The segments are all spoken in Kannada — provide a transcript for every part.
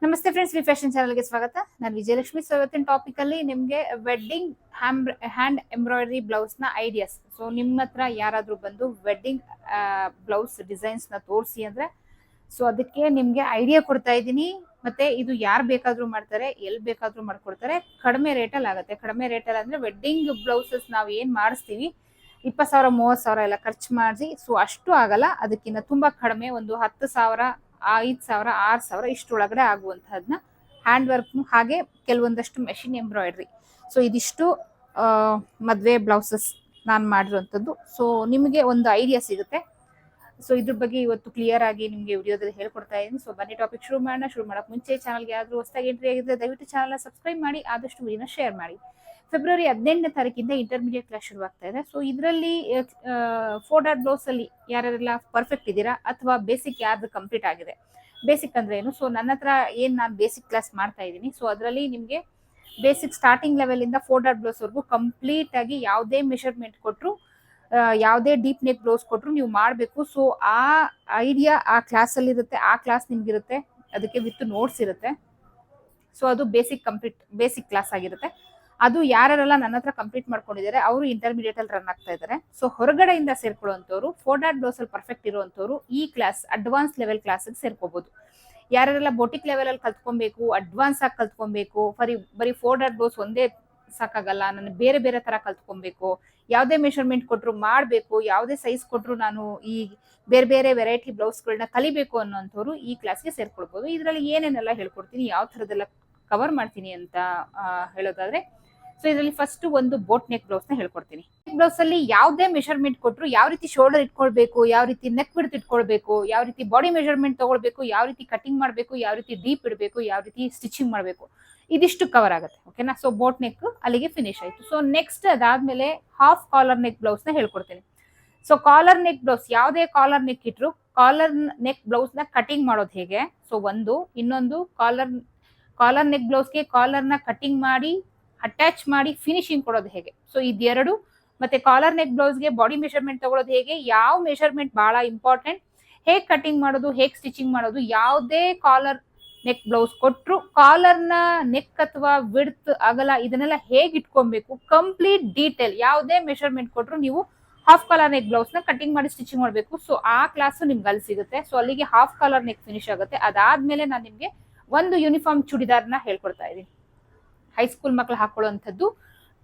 ನಮಸ್ತೆ ಫ್ರೆಂಡ್ಸ್, ವಿ ಫ್ಯಾಷನ್ ಚಾನಲ್ಗೆ ಸ್ವಾಗತ. ನಾನು ವಿಜಯಲಕ್ಷ್ಮಿ. ಸೊ ಇವತ್ತಿನ ಟಾಪಿಕ್ ಅಲ್ಲಿ ನಿಮಗೆ ವೆಡ್ಡಿಂಗ್ ಹ್ಯಾಂಡ್ ಎಂಬ್ರಾಯ್ಡರಿ ಬ್ಲೌಸ್ ನ ಐಡಿಯಾಸ್. ಸೊ ನಿಮ್ಮ ಹತ್ರ ಯಾರಾದ್ರೂ ಬಂದು ವೆಡ್ಡಿಂಗ್ ಬ್ಲೌಸ್ ಡಿಸೈನ್ಸ್ ನ ತೋರಿಸಿ ಅಂದ್ರೆ ಸೊ ಅದಕ್ಕೆ ನಿಮ್ಗೆ ಐಡಿಯಾ ಕೊಡ್ತಾ ಇದ್ದೀನಿ. ಮತ್ತೆ ಇದು ಯಾರು ಬೇಕಾದ್ರೂ ಮಾಡ್ತಾರೆ, ಎಲ್ಲಿ ಬೇಕಾದ್ರೂ ಮಾಡ್ಕೊಡ್ತಾರೆ. ಕಡಿಮೆ ರೇಟಲ್ಲಿ ಆಗುತ್ತೆ. ಕಡಿಮೆ ರೇಟಲ್ಲಿ ಅಂದ್ರೆ ವೆಡ್ಡಿಂಗ್ ಬ್ಲೌಸಸ್ ನಾವು ಏನ್ ಮಾಡಿಸ್ತೀವಿ 20,000 30,000 ಎಲ್ಲ ಖರ್ಚು ಮಾಡಿ ಸೊ ಅಷ್ಟು ಆಗಲ್ಲ. ಅದಕ್ಕಿಂತ ತುಂಬಾ ಕಡಿಮೆ, ಒಂದು 10,000 5,000 6,000 ಇಷ್ಟೊಳಗಡೆ ಆಗುವಂತಹದ್ನ ಹ್ಯಾಂಡ್ ವರ್ಕ್, ಹಾಗೆ ಕೆಲವೊಂದಷ್ಟು ಮೆಷಿನ್ ಎಂಬ್ರಾಯ್ಡ್ರಿ. ಸೊ ಇದಿಷ್ಟು ಮದುವೆ ಬ್ಲೌಸಸ್ ನಾನು ಮಾಡಿರುವಂಥದ್ದು. ಸೊ ನಿಮಗೆ ಒಂದು ಐಡಿಯಾ ಸಿಗುತ್ತೆ. ಸೊ ಇದ್ರ ಬಗ್ಗೆ ಇವತ್ತು ಕ್ಲಿಯರ್ ಆಗಿ ನಿಮಗೆ ವಿಡಿಯೋದಲ್ಲಿ ಹೇಳ್ಕೊಡ್ತಾ ಇದ್ದೀನಿ. ಸೊ ಬನ್ನಿ ಟಾಪಿಕ್ ಶುರು ಮಾಡೋಣ. ಶುರು ಮಾಡೋಕೆ ಮುಂಚೆ ಚಾನಲ್ಗೆ ಯಾರಾದರೂ ಹೊಸದಾಗಿ ಎಂಟ್ರಿ ಆಗಿದ್ರೆ ದಯವಿಟ್ಟು ಚಾನಲ್ನ ಸಬ್ಸ್ಕ್ರೈಬ್ ಮಾಡಿ, ಆದಷ್ಟು ವಿಡಿಯೋನ ಶೇರ್ ಮಾಡಿ. ಫೆಬ್ರವರಿ 18ನೇ ತಾರೀಕಿಂದ ಇಂಟರ್ಮೀಡಿಯೇಟ್ ಕ್ಲಾಸ್ ಶುರುವಾಗ್ತಾ ಇದೆ. ಸೊ ಇದರಲ್ಲಿ 4 ಬ್ಲೌಸ್ ಅಲ್ಲಿ ಯಾರೆಲ್ಲ ಪರ್ಫೆಕ್ಟ್ ಇದ್ದೀರಾ ಅಥವಾ ಬೇಸಿಕ್ ಯಾರ್ದು ಕಂಪ್ಲೀಟ್ ಆಗಿದೆ. ಬೇಸಿಕ್ ಅಂದ್ರೆ ಏನು? ಸೊ ನನ್ನ ಹತ್ರ ನಾನು ಬೇಸಿಕ್ ಕ್ಲಾಸ್ ಮಾಡ್ತಾ ಇದ್ದೀನಿ. ಸೊ ಅದರಲ್ಲಿ ನಿಮಗೆ ಬೇಸಿಕ್ ಸ್ಟಾರ್ಟಿಂಗ್ ಲೆವೆಲ್ ಇಂದ 4 ಬ್ಲೌಸ್ ವರೆಗೂ ಕಂಪ್ಲೀಟ್ ಆಗಿ ಯಾವುದೇ ಮೆಷರ್ಮೆಂಟ್ ಕೊಟ್ಟರು, ಯಾವುದೇ ಡೀಪ್ ನೆಕ್ ಬ್ಲೌಸ್ ಕೊಟ್ಟರು ನೀವು ಮಾಡಬೇಕು. ಸೊ ಆ ಐಡಿಯಾ ಆ ಕ್ಲಾಸಲ್ಲಿ ಇರುತ್ತೆ. ಆ ಕ್ಲಾಸ್ ನಿಮ್ಗಿರುತ್ತೆ, ಅದಕ್ಕೆ ವಿತ್ ನೋಟ್ಸ್ ಇರುತ್ತೆ. ಸೊ ಅದು ಬೇಸಿಕ್ ಕ್ಲಾಸ್ ಆಗಿರುತ್ತೆ. ಅದು ಯಾರೆಲ್ಲ ನನ್ನ ಹತ್ರ ಕಂಪ್ಲೀಟ್ ಮಾಡ್ಕೊಂಡಿದ್ದಾರೆ ಅವರು ಇಂಟರ್ಮೀಡಿಯೇಟ್ ಅಲ್ಲಿ ರನ್ ಆಗ್ತಾ ಇದ್ದಾರೆ. ಸೊ ಹೊರಗಡೆಯಿಂದ ಸೇರ್ಕೊಳ್ಳುವಂಥವ್ರು 4 ಬ್ಲೌಸ್ ಅಲ್ಲಿ ಪರ್ಫೆಕ್ಟ್ ಇರುವಂಥವ್ರು ಈ ಕ್ಲಾಸ್ ಅಡ್ವಾನ್ಸ್ ಲೆವೆಲ್ ಕ್ಲಾಸ್ಗೆ ಸೇರ್ಕೋಬಹುದು. ಯಾರೆಲ್ಲ ಬೋಟಿಕ್ ಲೆವೆಲ್ ಅಲ್ಲಿ ಕಲ್ತ್ಕೊಬೇಕು, ಅಡ್ವಾನ್ಸ್ ಆಗಿ ಕಲ್ತ್ಕೊಬೇಕು, ಬರೀ 4 ಬ್ಲೌಸ್ ಒಂದೇ ಸಾಕಾಗಲ್ಲ, ನಾನು ಬೇರೆ ಬೇರೆ ತರ ಕಲ್ತ್ಕೊಬೇಕು, ಯಾವುದೇ ಮೆಷರ್ಮೆಂಟ್ ಕೊಟ್ಟರು ಮಾಡಬೇಕು, ಯಾವುದೇ ಸೈಜ್ ಕೊಟ್ಟರು ನಾನು ಈ ಬೇರೆ ಬೇರೆ ವೆರೈಟಿ ಬ್ಲೌಸ್ಗಳನ್ನ ಕಲಿಬೇಕು ಅನ್ನೋಂಥವ್ರು ಈ ಕ್ಲಾಸ್ಗೆ ಸೇರ್ಕೊಳ್ಬಹುದು. ಇದರಲ್ಲಿ ಏನೇನೆಲ್ಲ ಹೇಳ್ಕೊಡ್ತೀನಿ, ಯಾವ ಥರದ್ದೆಲ್ಲ ಕವರ್ ಮಾಡ್ತೀನಿ ಅಂತ ಹೇಳೋದಾದ್ರೆ, ಸೊ ಇದರಲ್ಲಿ ಫಸ್ಟ್ ಒಂದು ಬೋಟ್ ನೆಕ್ ಬ್ಲೌಸ್ ನ ಹೇಳ್ಕೊಡ್ತೀನಿ. ಬ್ಲೌಸ್ ಅಲ್ಲಿ ಯಾವುದೇ ಮೆಷರ್ಮೆಂಟ್ ಕೊಟ್ಟರು ಯಾವ ರೀತಿ ಶೋಲ್ಡರ್ ಇಟ್ಕೊಳ್ಬೇಕು, ಯಾವ ರೀತಿ ನೆಕ್ ಬಿಡ್ತ್ ಇಟ್ಕೊಳ್ಬೇಕು, ಯಾವ ರೀತಿ ಬಾಡಿ ಮೆಷರ್ಮೆಂಟ್ ತಗೊಳ್ಬೇಕು, ಯಾವ ರೀತಿ ಕಟಿಂಗ್ ಮಾಡಬೇಕು, ಯಾವ ರೀತಿ ಡೀಪ್ ಇಡಬೇಕು, ಯಾವ ರೀತಿ ಸ್ಟಿಚಿಂಗ್ ಮಾಡಬೇಕು, ಇದಿಷ್ಟು ಕವರ್ ಆಗುತ್ತೆ. ಓಕೆನಾ? ಸೊ ಬೋಟ್ ನೆಕ್ ಅಲ್ಲಿಗೆ ಫಿನಿಶ್ ಆಯ್ತು. ಸೊ ನೆಕ್ಸ್ಟ್ ಅದಾದ್ಮೇಲೆ ಹಾಫ್ ಕಾಲರ್ ನೆಕ್ ಬ್ಲೌಸ್ ನ ಹೇಳ್ಕೊಡ್ತೀನಿ. ಸೊ ಕಾಲರ್ ನೆಕ್ ಬ್ಲೌಸ್, ಯಾವುದೇ ಕಾಲರ್ ನೆಕ್ ಇಟ್ರು ಕಾಲರ್ ನೆಕ್ ಬ್ಲೌಸ್ ನ ಕಟಿಂಗ್ ಮಾಡೋದು ಹೇಗೆ, ಸೊ ಇನ್ನೊಂದು ಕಾಲರ್ ನೆಕ್ ಬ್ಲೌಸ್ಗೆ ಕಾಲರ್ ನ ಕಟಿಂಗ್ ಮಾಡಿ ಅಟ್ಯಾಚ್ ಮಾಡಿ ಫಿನಿಶಿಂಗ್ ಕೊಡೋದು ಹೇಗೆ. ಸೊ ಇದೆರಡು. ಮತ್ತೆ ಕಾಲರ್ ನೆಕ್ ಬ್ಲೌಸ್ಗೆ ಬಾಡಿ ಮೆಷರ್ಮೆಂಟ್ ತಗೊಳ್ಳೋದು ಹೇಗೆ, ಯಾವ ಮೆಷರ್ಮೆಂಟ್ ಬಹಳ ಇಂಪಾರ್ಟೆಂಟ್, ಹೇಗೆ ಕಟಿಂಗ್ ಮಾಡೋದು, ಹೇಗೆ ಸ್ಟಿಚಿಂಗ್ ಮಾಡೋದು, ಯಾವುದೇ ಕಾಲರ್ ನೆಕ್ ಬ್ಲೌಸ್ ಕೊಟ್ಟರು ಕಾಲರ್ನ ನೆಕ್ ಅಥವಾ ವಿಡ್ತ್ ಅಗಲ ಇದನ್ನೆಲ್ಲ ಹೇಗೆ ಇಟ್ಕೊಬೇಕು, ಕಂಪ್ಲೀಟ್ ಡೀಟೇಲ್ ಯಾವುದೇ ಮೆಷರ್ಮೆಂಟ್ ಕೊಟ್ಟರು ನೀವು ಹಾಫ್ ಕಾಲರ್ ನೆಕ್ ಬ್ಲೌಸ್ ನ ಕಟಿಂಗ್ ಮಾಡಿ ಸ್ಟಿಚಿಂಗ್ ಮಾಡಬೇಕು. ಸೊ ಆ ಕ್ಲಾಸ್ ನಿಮ್ಗೆ ಅಲ್ಲಿ ಸಿಗುತ್ತೆ. ಸೊ ಅಲ್ಲಿಗೆ ಹಾಫ್ ಕಾಲರ್ ನೆಕ್ ಫಿನಿಶ್ ಆಗುತ್ತೆ. ಅದಾದ್ಮೇಲೆ ನಾನು ನಿಮ್ಗೆ ಒಂದು ಯೂನಿಫಾರ್ಮ್ ಚೂಡಿದಾರ್ನ ಹೇಳ್ಕೊಡ್ತಾ ಇದ್ದೀನಿ. ಹೈಸ್ಕೂಲ್ ಮಕ್ಕಳು ಹಾಕೊಳ್ಳುವಂಥದ್ದು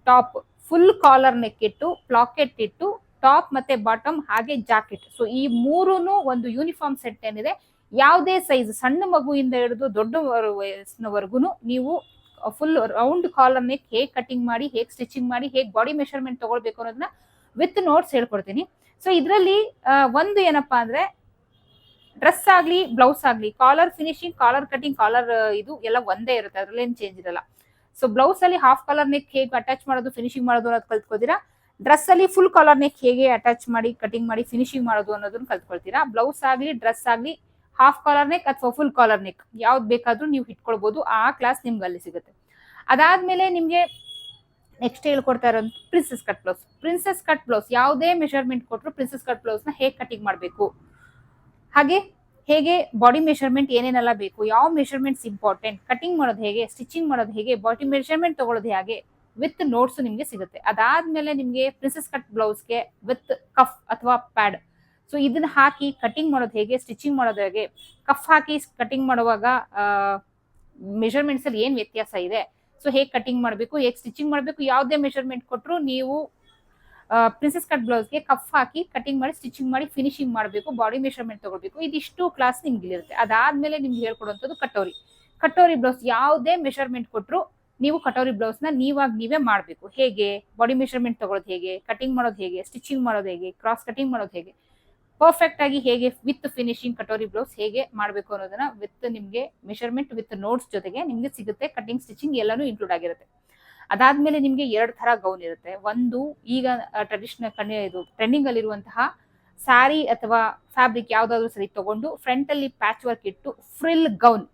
ಟಾಪ್ ಫುಲ್ ಕಾಲರ್ ನೆಕ್ ಇಟ್ಟು ಪ್ಲಾಕೆಟ್ ಇಟ್ಟು ಟಾಪ್ ಮತ್ತೆ ಬಾಟಮ್ ಹಾಗೆ ಜಾಕೆಟ್. ಸೊ ಈ ಮೂರೂನು ಒಂದು ಯೂನಿಫಾರ್ಮ್ ಸೆಟ್ ಏನಿದೆ, ಯಾವುದೇ ಸೈಜ್ ಸಣ್ಣ ಮಗುವಿಂದ ಹಿಡಿದು ದೊಡ್ಡ ವಯಸ್ಸಿನವರೆಗೂ ನೀವು ಫುಲ್ ರೌಂಡ್ ಕಾಲರ್ ನೆಕ್ ಹೇಗೆ ಕಟಿಂಗ್ ಮಾಡಿ, ಹೇಗೆ ಸ್ಟಿಚಿಂಗ್ ಮಾಡಿ, ಹೇಗೆ ಬಾಡಿ ಮೆಷರ್ಮೆಂಟ್ ತಗೊಳ್ಬೇಕು ಅನ್ನೋದನ್ನ ವಿತ್ ನೋಟ್ಸ್ ಹೇಳ್ಕೊಡ್ತೀನಿ. ಸೊ ಇದರಲ್ಲಿ ಒಂದು ಏನಪ್ಪಾ ಅಂದ್ರೆ, ಡ್ರೆಸ್ ಆಗ್ಲಿ ಬ್ಲೌಸ್ ಆಗ್ಲಿ collar finishing, collar cutting, collar ಇದು ಎಲ್ಲ ಒಂದೇ ಇರುತ್ತೆ, ಅದ್ರಲ್ಲಿ ಏನು ಚೇಂಜ್ ಇರಲ್ಲ. ಸೊ ಬ್ಲೌಸ್ ಅಲ್ಲಿ ಹಾಫ್ ಕಾಲರ್ ನೆಕ್ ಹೇಗೆ ಅಟ್ಯಾಚ್ ಮಾಡೋದು, ಫಿನಿಶಿಂಗ್ ಮಾಡೋದು ಅನ್ನೋದು ಕಲ್ತ್ಕೋತೀರಾ. ಡ್ರೆಸ್ ಅಲ್ಲಿ ಫುಲ್ ಕಾಲರ್ ನೆಕ್ ಹೇಗೆ ಅಟ್ಯಾಚ್ ಮಾಡಿ ಕಟಿಂಗ್ ಮಾಡಿ ಫಿನಿಶಿಂಗ್ ಮಾಡೋದು ಅನ್ನೋದನ್ನ ಕಲ್ತ್ಕೊಳ್ತೀರಾ. ಬ್ಲೌಸ್ ಆಗ್ಲಿ ಡ್ರೆಸ್ ಆಗ್ಲಿ ಹಾಫ್ ಕಾಲರ್ ನೆಕ್ ಅಥವಾ ಫುಲ್ ಕಾಲರ್ ನೆಕ್ ಯಾವ್ದು ಬೇಕಾದ್ರೂ ನೀವು ಇಟ್ಕೊಳ್ಬಹುದು. ಆ ಕ್ಲಾಸ್ ನಿಮ್ಗೆ ಅಲ್ಲಿ ಸಿಗುತ್ತೆ. ಅದಾದ್ಮೇಲೆ ನಿಮ್ಗೆ ನೆಕ್ಸ್ಟ್ ಹೇಳ್ಕೊಡ್ತಾ ಇರೋದು princess cut blouse. Princess cut blouse ಯಾವುದೇ ಮೆಷರ್ಮೆಂಟ್ ಕೊಟ್ಟರು ಪ್ರಿನ್ಸೆಸ್ ಕಟ್ ಬ್ಲೌಸ್ ನ ಹೇಗೆ ಕಟಿಂಗ್ ಮಾಡಬೇಕು, ಹಾಗೆ ಹೇಗೆ ಬಾಡಿ ಮೆಷರ್ಮೆಂಟ್ ಏನೇನೆಲ್ಲ ಬೇಕು, ಯಾವ ಮೆಷರ್ಮೆಂಟ್ಸ್ ಇಂಪಾರ್ಟೆಂಟ್, ಕಟಿಂಗ್ ಮಾಡೋದು ಹೇಗೆ, ಸ್ಟಿಚಿಂಗ್ ಮಾಡೋದು ಹೇಗೆ, ಬಾಡಿ ಮೆಷರ್ಮೆಂಟ್ ತಗೊಳ್ಳೋದು ಹೇಗೆ ವಿತ್ ನೋಟ್ಸ್ ನಿಮ್ಗೆ ಸಿಗುತ್ತೆ. ಅದಾದ್ಮೇಲೆ ನಿಮ್ಗೆ ಪ್ರಿನ್ಸೆಸ್ ಕಟ್ ಬ್ಲೌಸ್ಗೆ ವಿತ್ ಕಫ್ ಅಥವಾ ಪ್ಯಾಡ್, ಸೊ ಇದನ್ನ ಹಾಕಿ ಕಟಿಂಗ್ ಮಾಡೋದು ಹೇಗೆ, ಸ್ಟಿಚಿಂಗ್ ಮಾಡೋದು ಹೇಗೆ, ಕಫ್ ಹಾಕಿ ಕಟಿಂಗ್ ಮಾಡುವಾಗ ಮೆಷರ್ಮೆಂಟ್ಸ್ ಅಲ್ಲಿ ಏನ್ ವ್ಯತ್ಯಾಸ ಇದೆ, ಸೊ ಹೇಗೆ ಕಟಿಂಗ್ ಮಾಡಬೇಕು, ಹೇಗೆ ಸ್ಟಿಚಿಂಗ್ ಮಾಡಬೇಕು, ಯಾವುದೇ ಮೆಷರ್ಮೆಂಟ್ ಕೊಟ್ಟರು ನೀವು ಪ್ರಿನ್ಸೆಸ್ ಕಟ್ ಬ್ಲೌಸ್ಗೆ ಕಫ್ ಹಾಕಿ ಕಟಿಂಗ್ ಮಾಡಿ ಸ್ಟಿಚಿಂಗ್ ಮಾಡಿ ಫಿನಿಶಿಂಗ್ ಮಾಡಬೇಕು, ಬಾಡಿ ಮೆಷರ್ಮೆಂಟ್ ತಗೊಳ್ಬೇಕು. ಇದಿಷ್ಟು ಕ್ಲಾಸ್ ನಿಮ್ಗೆ ಇರುತ್ತೆ. ಅದಾದ್ಮೇಲೆ ನಿಮ್ಗೆ ಹೇಳ್ಕೊಡುವಂಥದ್ದು ಕಟೋರಿ ಬ್ಲೌಸ್. ಯಾವುದೇ ಮೆಷರ್ಮೆಂಟ್ ಕೊಟ್ಟರು ನೀವು ಕಟೋರಿ ಬ್ಲೌಸ್ ನ ನೀವೇ ಮಾಡಬೇಕು. ಹೇಗೆ ಬಾಡಿ ಮೆಷರ್ಮೆಂಟ್ ತಗೊಳ್ಳೋದು ಹೇಗೆ, ಕಟಿಂಗ್ ಮಾಡೋದು ಹೇಗೆ, ಸ್ಟಿಚಿಂಗ್ ಮಾಡೋದು ಹೇಗೆ, ಕ್ರಾಸ್ ಕಟಿಂಗ್ ಮಾಡೋದು ಹೇಗೆ, ಪರ್ಫೆಕ್ಟ್ ಆಗಿ ಹೇಗೆ ವಿತ್ ಫಿನಿಶಿಂಗ್ ಕಟೋರಿ ಬ್ಲೌಸ್ ಹೇಗೆ ಮಾಡಬೇಕು ಅನ್ನೋದನ್ನ ವಿತ್ ನಿಮ್ಗೆ ಮೆಷರ್ಮೆಂಟ್ ವಿತ್ ನೋಟ್ಸ್ ಜೊತೆಗೆ ನಿಮ್ಗೆ ಸಿಗುತ್ತೆ. ಕಟಿಂಗ್ ಸ್ಟಿಚಿಂಗ್ ಎಲ್ಲಾನು ಇನ್ಕ್ಲೂಡ್ ಆಗಿರುತ್ತೆ. ಅದಾದ್ಮೇಲೆ ನಿಮ್ಗೆ 2 ತರ ಗೌನ್ ಇರುತ್ತೆ. ಒಂದು ಈಗ ಟ್ರೆಂಡಿಂಗ್ ಅಲ್ಲಿ ಇರುವಂತಹ ಸ್ಯಾರಿ ಅಥವಾ ಫ್ಯಾಬ್ರಿಕ್ ಯಾವ್ದಾದ್ರು ಸರಿ ತಗೊಂಡು ಫ್ರಂಟ್ ಅಲ್ಲಿ ಪ್ಯಾಚ್ ವರ್ಕ್ ಇಟ್ಟು ಫ್ರಿಲ್ ಗೌನ್.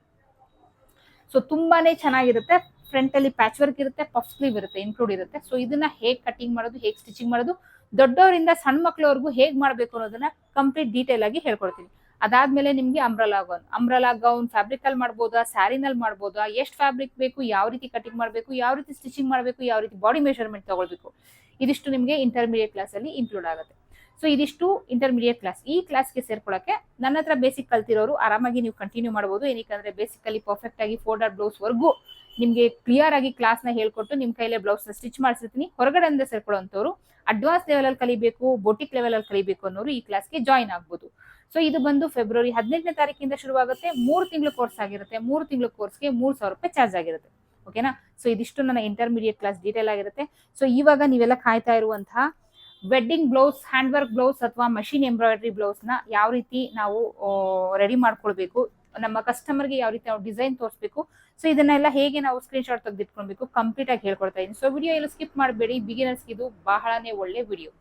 ಸೊ ತುಂಬಾನೇ ಚೆನ್ನಾಗಿರುತ್ತೆ. ಫ್ರಂಟ್ ಅಲ್ಲಿ ಪ್ಯಾಚ್ ವರ್ಕ್ ಇರುತ್ತೆ, ಪಫ್ ಸ್ಲೀವ್ ಇರುತ್ತೆ, ಇನ್ಕ್ಲೂಡ್ ಇರುತ್ತೆ. ಸೊ ಇದನ್ನ ಹೇಗೆ ಕಟಿಂಗ್ ಮಾಡೋದು, ಹೇಗೆ ಸ್ಟಿಚಿಂಗ್ ಮಾಡೋದು, ದೊಡ್ಡವರಿಂದ ಸಣ್ಣ ಮಕ್ಕಳವರೆಗೂ ಹೇಗೆ ಮಾಡಬೇಕು ಅನ್ನೋದನ್ನ ಕಂಪ್ಲೀಟ್ ಡೀಟೇಲ್ ಆಗಿ ಹೇಳ್ಕೊಡ್ತೀನಿ. ಅದಾದ್ಮೇಲೆ ನಿಮ್ಗೆ ಅಂಬ್ರಲಾ ಗೌನ್ ಫ್ಯಾಬ್ರಿಕ್ ಅಲ್ಲಿ ಮಾಡ್ಬೋದಾ, ಸ್ಯಾರಿನಲ್ಲಿ ಮಾಡ್ಬೋದಾ, ಎಷ್ಟು ಫ್ಯಾಬ್ರಿಕ್ ಬೇಕು, ಯಾವ ರೀತಿ ಕಟಿಂಗ್ ಮಾಡಬೇಕು, ಯಾವ ರೀತಿ ಸ್ಟಿಚಿಂಗ್ ಮಾಡಬೇಕು, ಯಾವ ರೀತಿ ಬಾಡಿ ಮೆಷರ್ಮೆಂಟ್ ತಗೊಳ್ಬೇಕು, ಇದಿಷ್ಟು ನಿಮ್ಗೆ ಇಂಟರ್ಮೀಡಿಯೇಟ್ ಕ್ಲಾಸ್ ಅಲ್ಲಿ ಇನ್ಕ್ಲೂಡ್ ಆಗುತ್ತೆ. ಸೊ ಇದಿಷ್ಟು ಇಂಟರ್ಮೀಡಿಯೇಟ್ ಕ್ಲಾಸ್. ಈ ಕ್ಲಾಸ್ಗೆ ಸೇರ್ಕೊಳ್ಳೋಕೆ ನನ್ನ ಹತ್ರ ಬೇಸಿಕ್ ಕಲ್ತಿರೋರು ಆರಾಮಾಗಿ ನೀವು ಕಂಟಿನ್ಯೂ ಮಾಡಬಹುದು. ಏನಕ್ಕೆ ಬೇಸಿಕಲಿ ಪರ್ಫೆಕ್ಟ್ ಆಗಿ ಫೋಲ್ಡರ್ ಬ್ಲೌಸ್ ವರ್ಗೂ ನಿಮ್ಗೆ ಕ್ಲಿಯರ್ ಆಗಿ ಕ್ಲಾಸ್ ನ ಹೇಳ್ಕೊಟ್ಟು ನಿಮ್ ಕೈಲೇ ಬ್ಲೌಸ್ ನ ಸ್ಟಿಚ್ ಮಾಡಿಸಿರ್ತೀನಿ. ಹೊರಗಡೆಯಿಂದ ಸೇರ್ಕೊಳ್ಳೋಂಥವ್ರು ಅಡ್ವಾನ್ಸ್ ಲೆವೆಲ್ ಅಲ್ಲಿ ಕಲಿಬೇಕು, ಬೋಟಿಕ್ ಲೆವೆಲ್ ಅಲ್ಲಿ ಕಲಿಬೇಕು ಅನ್ನೋರು ಈ ಕ್ಲಾಸ್ಗೆ ಜಾಯಿನ್ ಆಗ್ಬೋದು. ಸೊ ಇದು ಬಂದು ಫೆಬ್ರವರಿ 18ನೇ ತಾರೀಕಿಂದ ಶುರುವಾಗುತ್ತೆ. 3 ತಿಂಗಳು ಕೋರ್ಸ್ ಆಗಿರುತ್ತೆ. 3 ತಿಂಗಳು ಕೋರ್ಸ್ಗೆ 3,000 ರೂಪಾಯಿ ಚಾರ್ಜ್ ಆಗಿರುತ್ತೆ. ಓಕೆನಾ? ಸೊ ಇದಿಷ್ಟು ನನ್ನ ಇಂಟರ್ಮೀಡಿಯೇಟ್ ಕ್ಲಾಸ್ ಡೀಟೇಲ್ ಆಗಿರುತ್ತೆ. ಸೊ ಇವಾಗ ನೀವೆಲ್ಲ ಕಾಯ್ತಾ ಇರುವಂತಹ wedding blouse, hand work blouse ಅಥವಾ ಮಷಿನ್ ಎಂಬ್ರಾಯ್ಡ್ರಿ ಬ್ಲೌಸ್ ನ ಯಾವ ರೀತಿ ನಾವು ರೆಡಿ ಮಾಡ್ಕೊಳ್ಬೇಕು, ನಮ್ಮ ಕಸ್ಟಮರ್ಗೆ ಯಾವ ರೀತಿ ನಾವು ಡಿಸೈನ್ ತೋರಿಸಬೇಕು, ಸೊ ಇದನ್ನೆಲ್ಲ ಹೇಗೆ ನಾವು ಸ್ಕ್ರೀನ್ ಶಾಟ್ ತೆಗೆದಿಟ್ಕೊಳ್ಬೇಕು ಕಂಪ್ಲೀಟ್ ಆಗಿ ಹೇಳ್ಕೊಡ್ತಾ ಇದ್ದೀನಿ. ಸೊ ವಿಡಿಯೋ ಎಲ್ಲ ಸ್ಕಿಪ್ ಮಾಡಬೇಡಿ, ಬಿಗಿನರ್ಸ್ ಇದು ಬಹಳನೇ ಒಳ್ಳೆ ವಿಡಿಯೋ.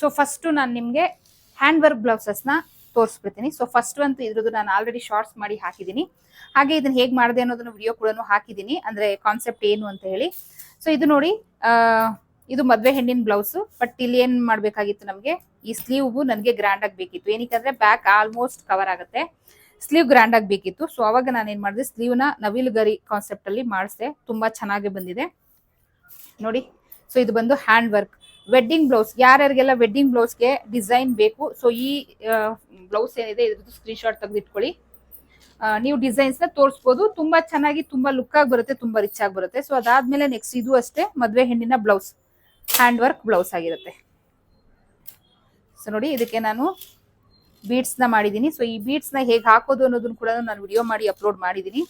ಸೊ ಫಸ್ಟ್ ನಾನು ನಿಮ್ಗೆ ಹ್ಯಾಂಡ್ ವರ್ಕ್ ಬ್ಲೌಸಸ್ ನ ತೋರಿಸ್ಬಿಡ್ತೀನಿ. ಸೊ ಫಸ್ಟ್ ಅಂತೂ ಇದ್ರದ್ದು ನಾನು ಆಲ್ರೆಡಿ ಶಾರ್ಟ್ಸ್ ಮಾಡಿ ಹಾಕಿದ್ದೀನಿ. ಹಾಗೆ ಇದನ್ನ ಹೇಗೆ ಮಾಡಿದೆ ಅನ್ನೋದನ್ನ ವಿಡಿಯೋ ಕೂಡ ಹಾಕಿದ್ದೀನಿ, ಅಂದ್ರೆ ಕಾನ್ಸೆಪ್ಟ್ ಏನು ಅಂತ ಹೇಳಿ. ಸೊ ಇದು ನೋಡಿ, ಇದು ಮದ್ವೆ ಹೆಣ್ಣಿನ ಬ್ಲೌಸ್. ಬಟ್ ಇಲ್ಲಿ ಏನ್ ಮಾಡ್ಬೇಕಾಗಿತ್ತು, ನಮ್ಗೆ ಈ ಸ್ಲೀವ್ ನನಗೆ ಗ್ರ್ಯಾಂಡ್ ಆಗಿ ಬೇಕಿತ್ತು. ಏನಕ್ಕೆ ಬ್ಯಾಕ್ ಆಲ್ಮೋಸ್ಟ್ ಕವರ್ ಆಗುತ್ತೆ, ಸ್ಲೀವ್ ಗ್ರ್ಯಾಂಡ್ ಆಗಿ ಬೇಕಿತ್ತು. ಸೊ ಅವಾಗ ನಾನು ಏನ್ ಮಾಡಿದೆ, ಸ್ಲೀವ್ ನ ನವಿಲು ಗರಿ ಕಾನ್ಸೆಪ್ಟ್ ಅಲ್ಲಿ ಮಾಡಿಸಿದೆ. ತುಂಬಾ ಚೆನ್ನಾಗಿ ಬಂದಿದೆ ನೋಡಿ. ಸೊ ಇದು ಬಂದು ಹ್ಯಾಂಡ್ ವರ್ಕ್ ವೆಡ್ಡಿಂಗ್ ಬ್ಲೌಸ್. ಯಾರ್ಯಾರಿಗೆಲ್ಲ ವೆಡ್ಡಿಂಗ್ ಬ್ಲೌಸ್ಗೆ ಡಿಸೈನ್ ಬೇಕು, ಸೊ ಈ ಬ್ಲೌಸ್ ಏನಿದೆ ಇದ್ರದ್ದು ಸ್ಕ್ರೀನ್ ಶಾಟ್ ತೆಗೆದಿಟ್ಕೊಳ್ಳಿ. ನೀವು ಡಿಸೈನ್ಸ್ ನ ತೋರಿಸಬಹುದು. ತುಂಬಾ ಚೆನ್ನಾಗಿ, ತುಂಬಾ ಲುಕ್ ಆಗಿ ಬರುತ್ತೆ, ತುಂಬಾ ರಿಚ್ ಆಗಿ ಬರುತ್ತೆ. ಸೊ ಅದಾದ್ಮೇಲೆ ನೆಕ್ಸ್ಟ್ ಇದು ಅಷ್ಟೇ ಮದ್ವೆ ಹೆಣ್ಣಿನ ಬ್ಲೌಸ್, ಹ್ಯಾಂಡ್ ವರ್ಕ್ ಬ್ಲೌಸ್ ಆಗಿರುತ್ತೆ. ಸೊ ನೋಡಿ, ಇದಕ್ಕೆ ನಾನು ಬೀಡ್ಸ್ ನ ಮಾಡಿದೀನಿ. ಸೊ ಈ ಬೀಡ್ಸ್ ನ ಹೇಗೆ ಹಾಕೋದು ಅನ್ನೋದನ್ನ ಕೂಡ ನಾನು ವಿಡಿಯೋ ಮಾಡಿ ಅಪ್ಲೋಡ್ ಮಾಡಿದೀನಿ.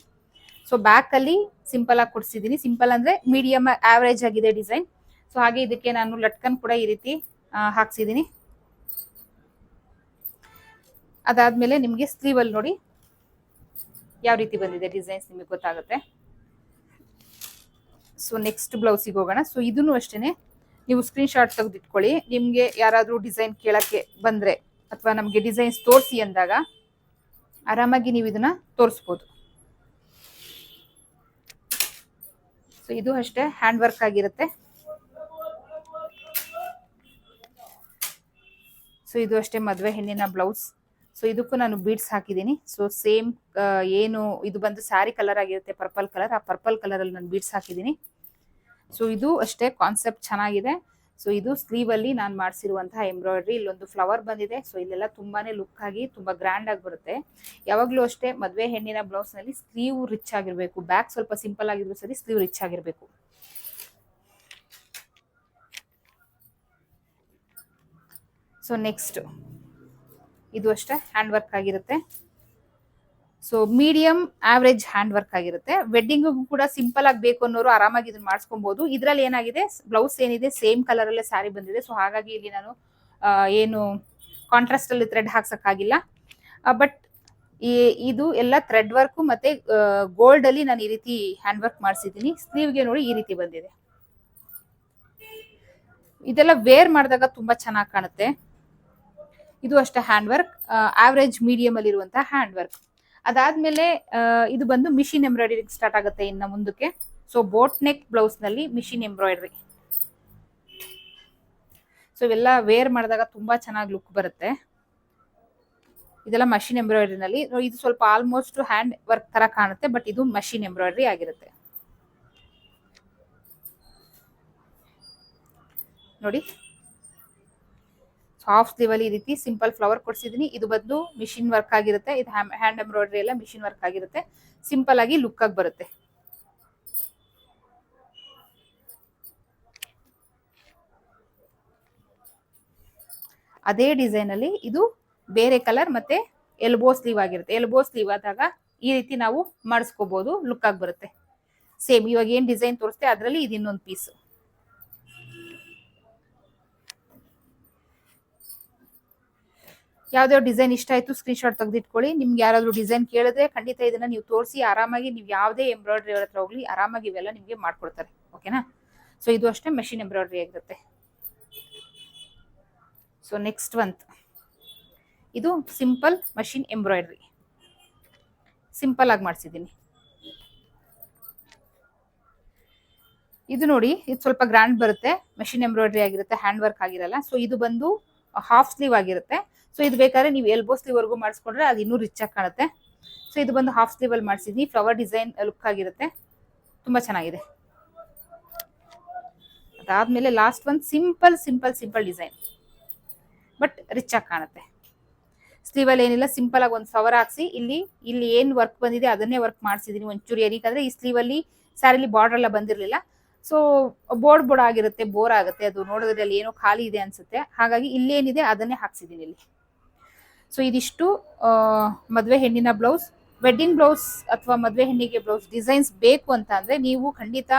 ಸೊ ಬ್ಯಾಕ್ ಅಲ್ಲಿ ಸಿಂಪಲ್ ಆಗಿ ಕೊಡ್ಸಿದೀನಿ. ಸಿಂಪಲ್ ಅಂದ್ರೆ ಮೀಡಿಯಂ ಆವರೇಜ್ ಆಗಿದೆ ಡಿಸೈನ್. ಸೊ ಹಾಗೆ ಇದಕ್ಕೆ ನಾನು ಲಟ್ಕನ್ ಕೂಡ ಈ ರೀತಿ ಹಾಕ್ಸಿದೀನಿ. ಅದಾದ್ಮೇಲೆ ನಿಮ್ಗೆ ಸ್ಲೀವ್ ಅಲ್ಲಿ ನೋಡಿ ಯಾವ ರೀತಿ ಬಂದಿದೆ ಡಿಸೈನ್ಸ್, ನಿಮಗೆ ಗೊತ್ತಾಗುತ್ತೆ. ಸೊ ನೆಕ್ಸ್ಟ್ ಬ್ಲೌಸಿಗೆ ಹೋಗೋಣ. ಸೊ ಇದನ್ನು ಅಷ್ಟೇನೆ, ನೀವು ಸ್ಕ್ರೀನ್ ಶಾಟ್ ತೆಗೆದಿಟ್ಕೊಳ್ಳಿ. ನಿಮ್ಗೆ ಯಾರಾದ್ರೂ ಡಿಸೈನ್ ಕೇಳಕ್ಕೆ ಬಂದ್ರೆ ಅಥವಾ ನಮ್ಗೆ ಡಿಸೈನ್ಸ್ ತೋರಿಸಿ ಅಂದಾಗ ಆರಾಮಾಗಿ ನೀವು ಇದನ್ನ ತೋರಿಸ್ಬೋದು. ಸೊ ಇದು ಅಷ್ಟೇ ಹ್ಯಾಂಡ್ ವರ್ಕ್ ಆಗಿರುತ್ತೆ. ಸೊ ಇದು ಅಷ್ಟೇ ಮದ್ವೆ ಹೆಣ್ಣಿನ ಬ್ಲೌಸ್. ಸೊ ಇದಕ್ಕೂ ನಾನು ಬೀಡ್ಸ್ ಹಾಕಿದ್ದೀನಿ. ಸೊ ಸೇಮ್ ಏನು ಇದು ಬಂದು ಸ್ಯಾರಿ ಕಲರ್ ಆಗಿರುತ್ತೆ, ಪರ್ಪಲ್ ಕಲರ್. ಆ ಪರ್ಪಲ್ ಕಲರ್ ಅಲ್ಲಿ ನಾನು ಬೀಡ್ಸ್ ಹಾಕಿದ್ದೀನಿ. ಸೊ ಇದು ಅಷ್ಟೇ ಕಾನ್ಸೆಪ್ಟ್ ಚೆನ್ನಾಗಿದೆ. ಸೊ ಇದು ಸ್ಲೀವ್ ಅಲ್ಲಿ ನಾನು ಮಾಡಿಸಿರುವಂತಹ ಎಂಬ್ರಾಯ್ಡ್ರಿ. ಇಲ್ಲೊಂದು ಫ್ಲವರ್ ಬಂದಿದೆ. ಸೊ ಇಲ್ಲೆಲ್ಲ ತುಂಬಾನೇ ಲುಕ್ ಆಗಿ ತುಂಬಾ ಗ್ರ್ಯಾಂಡ್ ಆಗಿ ಬರುತ್ತೆ. ಯಾವಾಗ್ಲೂ ಅಷ್ಟೇ ಮದ್ವೆ ಹೆಣ್ಣಿನ ಬ್ಲೌಸ್ ನಲ್ಲಿ ಸ್ಲೀವ್ ರಿಚ್ ಆಗಿರ್ಬೇಕು. ಬ್ಯಾಕ್ ಸ್ವಲ್ಪ ಸಿಂಪಲ್ ಆಗಿದ್ರು ಸರಿ, ಸ್ಲೀವ್ ರಿಚ್ ಆಗಿರ್ಬೇಕು. ಸೊ ನೆಕ್ಸ್ಟ್ ಇದು ಅಷ್ಟೇ ಹ್ಯಾಂಡ್ ವರ್ಕ್ ಆಗಿರುತ್ತೆ. So medium average hand work ಆಗಿರುತ್ತೆ. ವೆಡ್ಡಿಂಗ್ ಕೂಡ ಸಿಂಪಲ್ ಆಗಿ ಬೇಕು ಅನ್ನೋರು ಆರಾಮಾಗಿ ಇದನ್ನ ಮಾಡಿಸ್ಕೊಬಹುದು. ಇದ್ರಲ್ಲಿ ಏನಾಗಿದೆ, ಬ್ಲೌಸ್ ಏನಿದೆ ಸೇಮ್ ಕಲರ್ ಅಲ್ಲೇ ಸ್ಯಾರಿ ಬಂದಿದೆ. ಸೊ ಹಾಗಾಗಿ ಇಲ್ಲಿ ನಾನು ಏನು ಕಾಂಟ್ರಾಸ್ಟ್ ಅಲ್ಲಿ ಥ್ರೆಡ್ ಹಾಕ್ಸಕ್ಕಾಗಿಲ್ಲ. ಬಟ್ ಇದು ಎಲ್ಲ ಥ್ರೆಡ್ ವರ್ಕ್ ಮತ್ತೆ ಗೋಲ್ಡ್ ಅಲ್ಲಿ ನಾನು ಈ ರೀತಿ ಹ್ಯಾಂಡ್ ವರ್ಕ್ ಮಾಡಿಸಿದ್ದೀನಿ. ಸ್ಲೀವ್ಗೆ ನೋಡಿ ಈ ರೀತಿ ಬಂದಿದೆ. ಇದೆಲ್ಲ ವೇರ್ ಮಾಡಿದಾಗ ತುಂಬಾ ಚೆನ್ನಾಗಿ ಕಾಣುತ್ತೆ. ಇದು ಅಷ್ಟೇ ಹ್ಯಾಂಡ್ ವರ್ಕ್, ಆವರೇಜ್ ಮೀಡಿಯಂ ಅಲ್ಲಿ ಇರುವಂತಹ ಹ್ಯಾಂಡ್ ವರ್ಕ್. ಅದಾದ್ಮೇಲೆ ಇದು ಬಂದು ಮಿಷಿನ್ ಎಂಬ್ರಾಯ್ಡರಿ ಸ್ಟಾರ್ಟ್ ಆಗುತ್ತೆ ಇನ್ನು ಮುಂದಕ್ಕೆ. ಸೊ ಬೋಟ್ ನೆಕ್ ಬ್ಲೌಸ್ ನಲ್ಲಿ ಮಿಷಿನ್ ಎಂಬ್ರಾಯ್ಡರಿ. ಸೊ ಇವೆಲ್ಲ ವೇರ್ ಮಾಡಿದಾಗ ತುಂಬಾ ಚೆನ್ನಾಗಿ ಲುಕ್ ಬರುತ್ತೆ. ಇದೆಲ್ಲ ಮಷಿನ್ ಎಂಬ್ರಾಯ್ಡರಿ ನಲ್ಲಿ. ಇದು ಸ್ವಲ್ಪ ಆಲ್ಮೋಸ್ಟ್ ಹ್ಯಾಂಡ್ ವರ್ಕ್ ತರ ಕಾಣುತ್ತೆ, ಬಟ್ ಇದು ಮಷಿನ್ ಎಂಬ್ರಾಯ್ಡರಿ ಆಗಿರುತ್ತೆ ನೋಡಿ. ಹಾಫ್ ಸ್ಲೀವ್ ಅಲ್ಲಿ ಈ ರೀತಿ ಸಿಂಪಲ್ ಫ್ಲವರ್ ಕೊಡ್ಸಿದೀನಿ. ಇದು ಬಂದು ಮಿಷಿನ್ ವರ್ಕ್ ಆಗಿರುತ್ತೆ. ಇದು ಹ್ಯಾಂಡ್ ಎಂಬ್ರಾಯ್ಡರಿ ಎಲ್ಲ ಮಿಷಿನ್ ವರ್ಕ್ ಆಗಿರುತ್ತೆ. ಸಿಂಪಲ್ ಆಗಿ ಲುಕ್ ಆಗಿ ಬರುತ್ತೆ. ಅದೇ ಡಿಸೈನ್ ಅಲ್ಲಿ ಇದು ಬೇರೆ ಕಲರ್ ಮತ್ತೆ ಎಲ್ಬೋ ಸ್ಲೀವ್ ಆಗಿರುತ್ತೆ. ಎಲ್ಬೋ ಸ್ಲೀವ್ ಆದಾಗ ಈ ರೀತಿ ನಾವು ಮಾಡಿಸ್ಕೋಬಹುದು, ಲುಕ್ ಆಗಿ ಬರುತ್ತೆ. ಸೇಮ್ ಇವಾಗ ಏನ್ ಡಿಸೈನ್ ತೋರಿಸ್ತೆ ಅದರಲ್ಲಿ ಇದು ಇನ್ನೊಂದು ಪೀಸ್. ಯಾವ್ದಾವ್ ಡಿಸೈನ್ ಇಷ್ಟ ಆಯ್ತು ಸ್ಕ್ರೀನ್ ಶಾಟ್ ತೆಗೆದಿಟ್ಕೊಳ್ಳಿ. ನಿಮ್ಗೆ ಯಾರಾದ್ರೂ ಡಿಸೈನ್ ಕೇಳಿದ್ರೆ ಖಂಡಿತ ಇದನ್ನ ನೀವು ತೋರಿಸಿ ಆರಾಮಾಗಿ ನೀವು ಯಾವುದೇ ಎಂಬ್ರಾಯ್ಡ್ರಿ ಹತ್ರ ಹೋಗ್ಲಿ ಆರಾಮಾಗಿ ಇವೆಲ್ಲ ನಿಮ್ಗೆ ಮಾಡ್ಕೊಡ್ತಾರೆ. ಓಕೆನಾ? ಸೊ ಇದು ಅಷ್ಟೇ ಮೆಷಿನ್ ಎಂಬ್ರಾಯ್ಡ್ರಿ ಆಗಿರುತ್ತೆ. ಸೊ ನೆಕ್ಸ್ಟ್ ಇದು ಸಿಂಪಲ್ ಮಷಿನ್ ಎಂಬ್ರಾಯ್ಡ್ರಿ, ಸಿಂಪಲ್ ಆಗಿ ಮಾಡಿಸಿದ್ದೀನಿ. ಇದು ನೋಡಿ, ಇದು ಸ್ವಲ್ಪ ಗ್ರ್ಯಾಂಡ್ ಬರುತ್ತೆ, ಮೆಷಿನ್ ಎಂಬ್ರಾಯ್ಡ್ರಿ ಆಗಿರುತ್ತೆ, ಹ್ಯಾಂಡ್ ವರ್ಕ್ ಆಗಿರಲ್ಲ. ಸೊ ಇದು ಬಂದು ಹಾಫ್ ಸ್ಲೀವ್ ಆಗಿರುತ್ತೆ. ಸೊ ಇದು ಬೇಕಾದ್ರೆ ನೀವು ಎಲ್ಬೋ ಸ್ಲೀವ್ ವರ್ಗೂ ಮಾಡಿಸ್ಕೊಂಡ್ರೆ ಅದು ಇನ್ನೂ ರಿಚ್ ಆಗಿ ಕಾಣುತ್ತೆ. ಸೊ ಇದು ಬಂದು ಹಾಫ್ ಸ್ಲೀವ್ ಅಲ್ಲಿ ಮಾಡಿಸಿದ್ನಿ, ಫ್ಲವರ್ ಡಿಸೈನ್ ಲುಕ್ ಆಗಿರುತ್ತೆ, ತುಂಬಾ ಚೆನ್ನಾಗಿದೆ. ಅದಾದ್ಮೇಲೆ ಲಾಸ್ಟ್ ಒಂದು simple simple simple design, but rich ಆಗಿ ಕಾಣುತ್ತೆ. ಸ್ಲೀವ್ ಅಲ್ಲಿ ಏನಿಲ್ಲ, ಸಿಂಪಲ್ ಆಗಿ ಒಂದು ಫ್ಲವರ್ ಹಾಕ್ಸಿ ಇಲ್ಲಿ ಏನ್ ವರ್ಕ್ ಬಂದಿದೆ ಅದನ್ನೇ ವರ್ಕ್ ಮಾಡಿಸಿದೀನಿ ಒಂಚೂರು. ಏನಕ್ಕೆ ಈ ಸ್ಲೀವ್ ಅಲ್ಲಿ ಸ್ಯಾರಿಲಿ ಬಾರ್ಡರ್ ಎಲ್ಲ ಬಂದಿರಲಿಲ್ಲ. ಸೊ ಬೋರ್ಡ್ ಆಗಿರುತ್ತೆ, ಬೋರ್ ಆಗುತ್ತೆ, ಅದು ನೋಡಿದ್ರೆ ಅಲ್ಲಿ ಏನೋ ಖಾಲಿ ಇದೆ ಅನ್ಸುತ್ತೆ. ಹಾಗಾಗಿ ಇಲ್ಲೇನಿದೆ ಅದನ್ನೇ ಹಾಕ್ಸಿದೀನಿ ಇಲ್ಲಿ. ಸೊ ಇದಿಷ್ಟು ಮದುವೆ ಹೆಣ್ಣಿನ ಬ್ಲೌಸ್. ವೆಡ್ಡಿಂಗ್ ಬ್ಲೌಸ್ ಅಥವಾ ಮದುವೆ ಹೆಣ್ಣಿಗೆ ಬ್ಲೌಸ್ ಡಿಸೈನ್ಸ್ ಬೇಕು ಅಂತ ಅಂದ್ರೆ ನೀವು ಖಂಡಿತ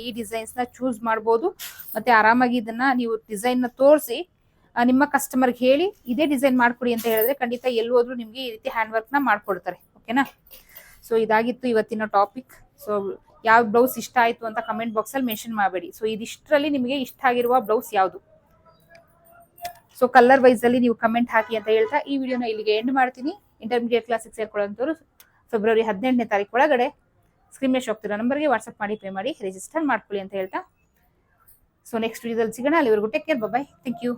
ಈ ಡಿಸೈನ್ಸ್ ನ ಚೂಸ್ ಮಾಡ್ಬೋದು. ಮತ್ತೆ ಆರಾಮಾಗಿ ಇದನ್ನ ನೀವು ಡಿಸೈನ್ ನ ತೋರಿಸಿ ನಿಮ್ಮ ಕಸ್ಟಮರ್ಗೆ ಹೇಳಿ ಇದೇ ಡಿಸೈನ್ ಮಾಡ್ಕೊಡಿ ಅಂತ ಹೇಳಿದ್ರೆ ಖಂಡಿತ ಎಲ್ಲಿ ಹೋದ್ರು ನಿಮ್ಗೆ ಈ ರೀತಿ ಹ್ಯಾಂಡ್ ವರ್ಕ್ ನ ಮಾಡ್ಕೊಡ್ತಾರೆ. ಓಕೆನಾ? ಸೊ ಇದಾಗಿತ್ತು ಇವತ್ತಿನ ಟಾಪಿಕ್. ಸೊ ಯಾವ ಬ್ಲೌಸ್ ಇಷ್ಟ ಆಯ್ತು ಅಂತ ಕಮೆಂಟ್ ಬಾಕ್ಸ್ ಅಲ್ಲಿ ಮೆನ್ಷನ್ ಮಾಡಬೇಡಿ. ಸೊ ಇದಿಷ್ಟರಲ್ಲಿ ನಿಮಗೆ ಇಷ್ಟ ಆಗಿರುವ ಬ್ಲೌಸ್ ಯಾವುದು, ಸೊ ಕಲರ್ ವೈಸ್ ಅಲ್ಲಿ ನೀವು ಕಮೆಂಟ್ ಹಾಕಿ ಅಂತ ಹೇಳ್ತಾ ಈ ವಿಡಿಯೋನ ಇಲ್ಲಿಗೆ ಎಂಡ್ ಮಾಡ್ತೀನಿ. ಇಂಟರ್ಮೀಡಿಯೇಟ್ ಕ್ಲಾಸಿಗೆ ಸೇರ್ಕೊಳ್ಳೋಂಥವ್ರು ಫೆಬ್ರವರಿ 18ನೇ ತಾರೀಕು ಒಳಗಡೆ ಸ್ಕ್ರೀನ್ ಮೇಲೆ ಹೋಗ್ತಿರೋ ನಂಬರ್ಗೆ ವಾಟ್ಸ್ಆಪ್ ಮಾಡಿ ಪೇ ಮಾಡಿ ರಿಜಿಸ್ಟರ್ ಮಾಡ್ಕೊಳ್ಳಿ ಅಂತ ಹೇಳ್ತಾ, ಸೊ ನೆಕ್ಸ್ಟ್ ವಿಡಿಯೋದಲ್ಲಿ ಸಿಗೋಣ. ಅಲ್ಲಿವರೆಗೂ take care, bye, thank you.